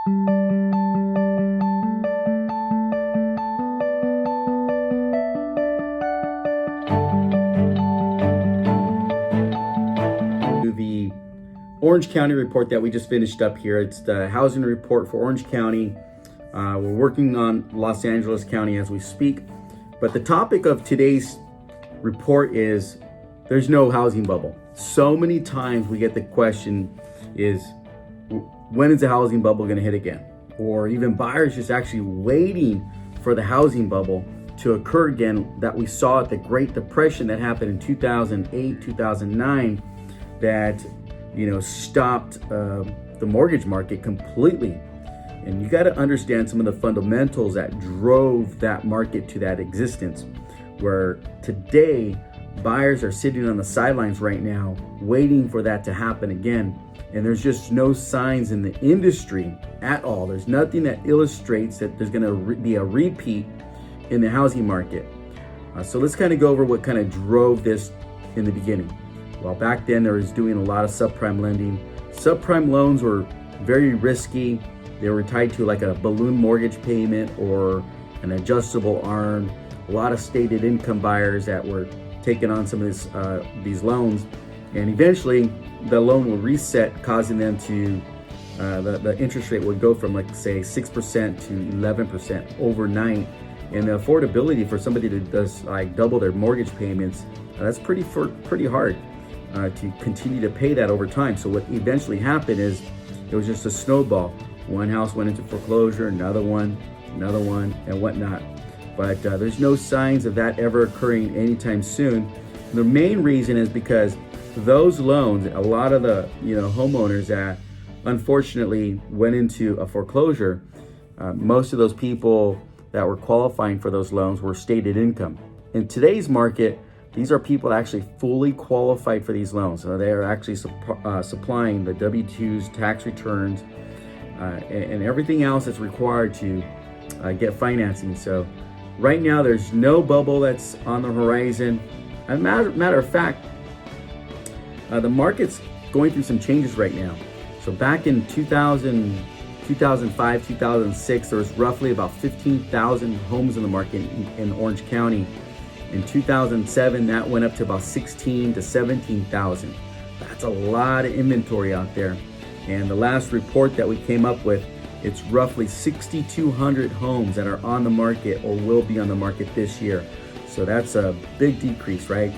The Orange County report that we just finished up here. It's the housing report for Orange County. We're working on Los Angeles County as we speak. But the topic of today's report is there's no housing bubble. So many times we get the question is, when is the housing bubble going to hit again? Or even buyers just actually waiting for the housing bubble to occur again that we saw at the Great Depression that happened in 2008, 2009, that stopped the mortgage market completely. And you got to understand some of the fundamentals that drove that market to that existence, where today buyers are sitting on the sidelines right now waiting for that to happen again. And there's just no signs in the industry at all. There's nothing that illustrates that there's going to be a repeat in the housing market. So let's kind of go over what kind of drove this in the beginning. Well, back then there was doing a lot of subprime lending. Subprime loans were very risky. They were tied to like a balloon mortgage payment or an adjustable arm. A lot of stated income buyers that were taking on some of these loans, and eventually the loan will reset, causing them to the interest rate would go from, like, say 6% to 11% overnight. And the affordability for somebody that does like double their mortgage payments, that's pretty hard to continue to pay that over time. So what eventually happened is it was just a snowball. One house went into foreclosure, another one, and whatnot. But there's no signs of that ever occurring anytime soon. The main reason is because those loans, a lot of the homeowners that unfortunately went into a foreclosure, most of those people that were qualifying for those loans were stated income. In today's market, these are people actually fully qualified for these loans. So they are actually supplying the W-2s, tax returns, and everything else that's required to get financing. So right now, there's no bubble that's on the horizon. As a matter of fact, the market's going through some changes right now. So back in 2005, 2006, there was roughly about 15,000 homes in the market in Orange County. In 2007, that went up to about 16 to 17,000. That's a lot of inventory out there. And the last report that we came up with, it's roughly 6,200 homes that are on the market or will be on the market this year. So that's a big decrease, right?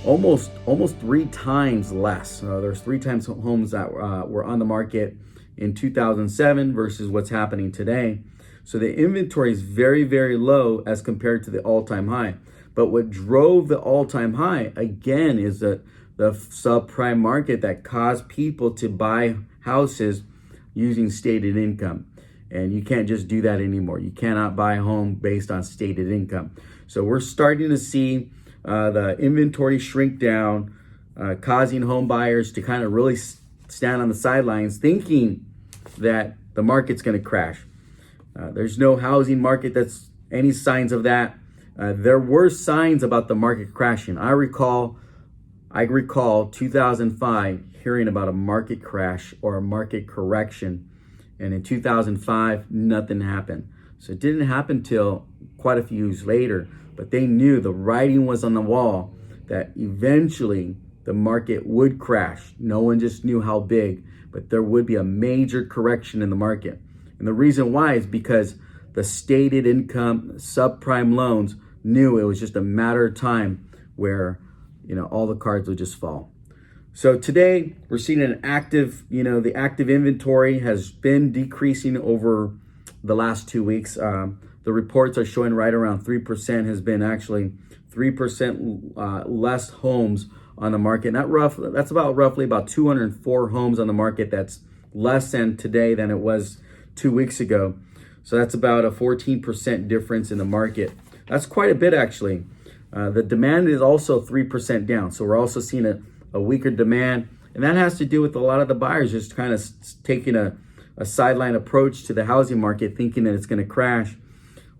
Almost 3 times less. There's 3 times homes that were on the market in 2007 versus what's happening today. So the inventory is very, very low as compared to the all-time high. But what drove the all-time high, again, is the subprime market that caused people to buy houses using stated income. And you can't just do that anymore. You cannot buy a home based on stated income. So we're starting to see the inventory shrink down, causing home buyers to kind of really stand on the sidelines thinking that the market's going to crash. There's no housing market that's any signs of that. There were signs about the market crashing. I recall 2005 hearing about a market crash or a market correction. And in 2005, nothing happened. So it didn't happen till quite a few years later, but they knew the writing was on the wall that eventually the market would crash. No one just knew how big, but there would be a major correction in the market. And the reason why is because the stated income subprime loans knew it was just a matter of time where all the cards would just fall. So today we're seeing an active, the active inventory has been decreasing over the last 2 weeks. The reports are showing right around 3% has been actually 3% less homes on the market. And that's roughly about 204 homes on the market. That's less than today than it was 2 weeks ago. So that's about a 14% difference in the market. That's quite a bit, actually. The demand is also 3% down. So we're also seeing a weaker demand. And that has to do with a lot of the buyers just kind of taking a sideline approach to the housing market, thinking that it's going to crash.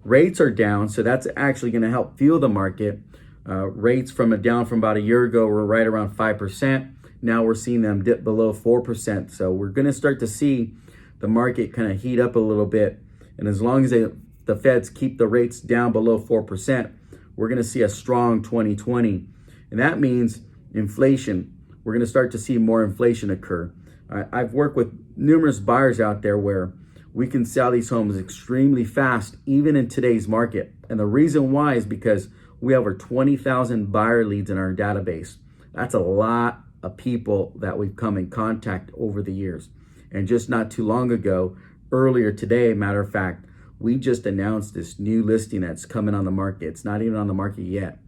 Rates are down, so that's actually going to help fuel the market. Rates down from about a year ago were right around 5%. Now we're seeing them dip below 4%. So we're going to start to see the market kind of heat up a little bit. And as long as the Feds keep the rates down below 4%, we're going to see a strong 2020. And that means inflation. We're going to start to see more inflation occur. I've worked with numerous buyers out there where we can sell these homes extremely fast, even in today's market. And the reason why is because we have over 20,000 buyer leads in our database. That's a lot of people that we've come in contact over the years. And just not too long ago, earlier today, matter of fact, we just announced this new listing that's coming on the market. It's not even on the market yet.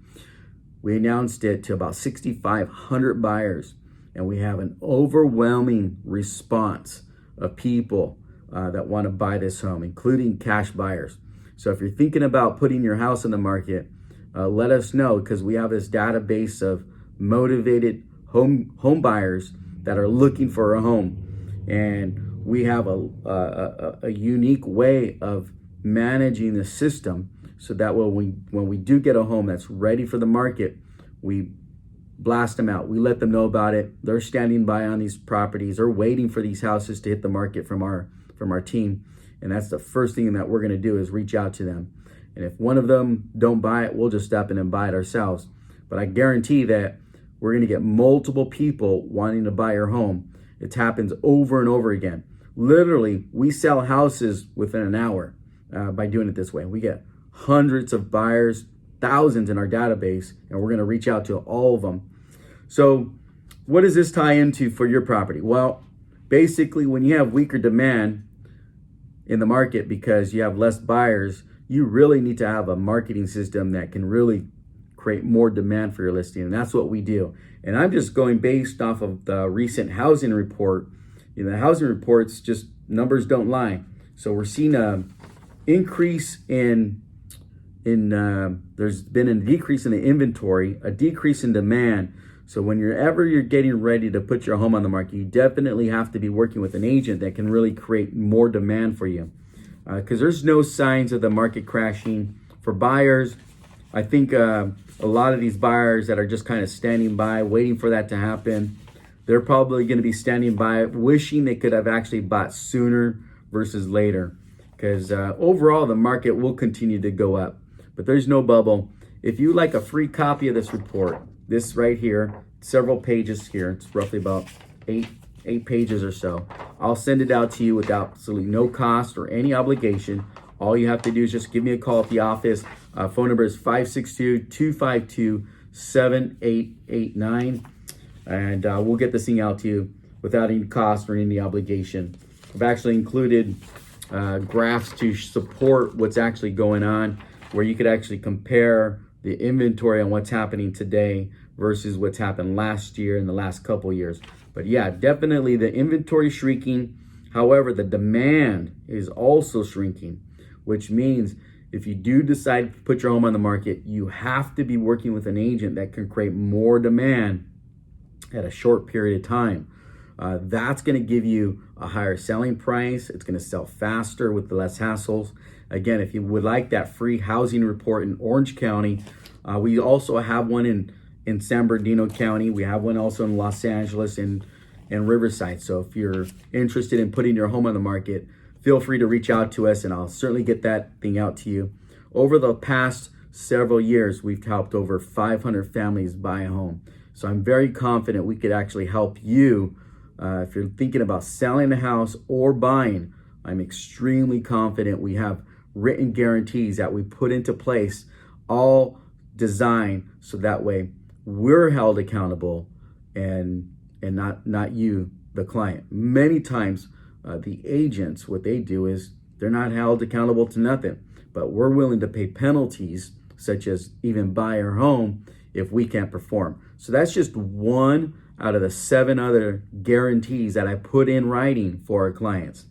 We announced it to about 6,500 buyers, and we have an overwhelming response of people that want to buy this home, including cash buyers. So if you're thinking about putting your house on the market, let us know, because we have this database of motivated home buyers that are looking for a home, and we have a unique way of managing the system so that when we do get a home that's ready for the market, we blast them out. We let them know about it. They're standing by on these properties. They're waiting for these houses to hit the market from our team, and that's the first thing that we're going to do is reach out to them. And if one of them don't buy it, we'll just step in and buy it ourselves. But I guarantee that we're going to get multiple people wanting to buy your home. It happens over and over again. Literally, we sell houses within an hour by doing it this way. We get hundreds of buyers, thousands in our database, and we're going to reach out to all of them. So what does this tie into for your property? Well, basically, when you have weaker demand in the market because you have less buyers, you really need to have a marketing system that can really create more demand for your listing. And that's what we do. And I'm just going based off of the recent housing report. The housing reports, just numbers don't lie. So we're seeing a increase there's been a decrease in the inventory, a decrease in demand. So when you're getting ready to put your home on the market, you definitely have to be working with an agent that can really create more demand for you. Because there's no signs of the market crashing. For buyers, I think a lot of these buyers that are just kind of standing by, waiting for that to happen, they're probably going to be standing by, wishing they could have actually bought sooner versus later. Because overall, the market will continue to go up. But there's no bubble. If you like a free copy of this report, this right here, several pages here, it's roughly about eight pages or so. I'll send it out to you without absolutely no cost or any obligation. All you have to do is just give me a call at the office. Phone number is 562-252-7889. And we'll get this thing out to you without any cost or any obligation. I've actually included graphs to support what's actually going on, where you could actually compare the inventory on what's happening today versus what's happened last year and the last couple years. But yeah, definitely the inventory is shrinking. However, the demand is also shrinking, which means if you do decide to put your home on the market, you have to be working with an agent that can create more demand at a short period of time. That's going to give you a higher selling price. It's going to sell faster with less hassles. Again, if you would like that free housing report in Orange County, we also have one in San Bernardino County. We have one also in Los Angeles and Riverside. So if you're interested in putting your home on the market, feel free to reach out to us and I'll certainly get that thing out to you. Over the past several years, we've helped over 500 families buy a home. So I'm very confident we could actually help you. If you're thinking about selling a house or buying, I'm extremely confident we have written guarantees that we put into place, all designed so that way we're held accountable and not you, the client. Many times the agents, what they do is they're not held accountable to nothing, but we're willing to pay penalties such as even buy our home if we can't perform. So that's just one out of the 7 other guarantees that I put in writing for our clients.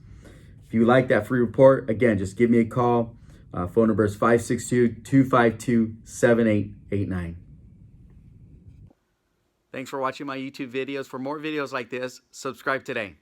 If you like that free report, again, just give me a call. Phone number is 562-252-7889. Thanks for watching my YouTube videos. For more videos like this, subscribe today.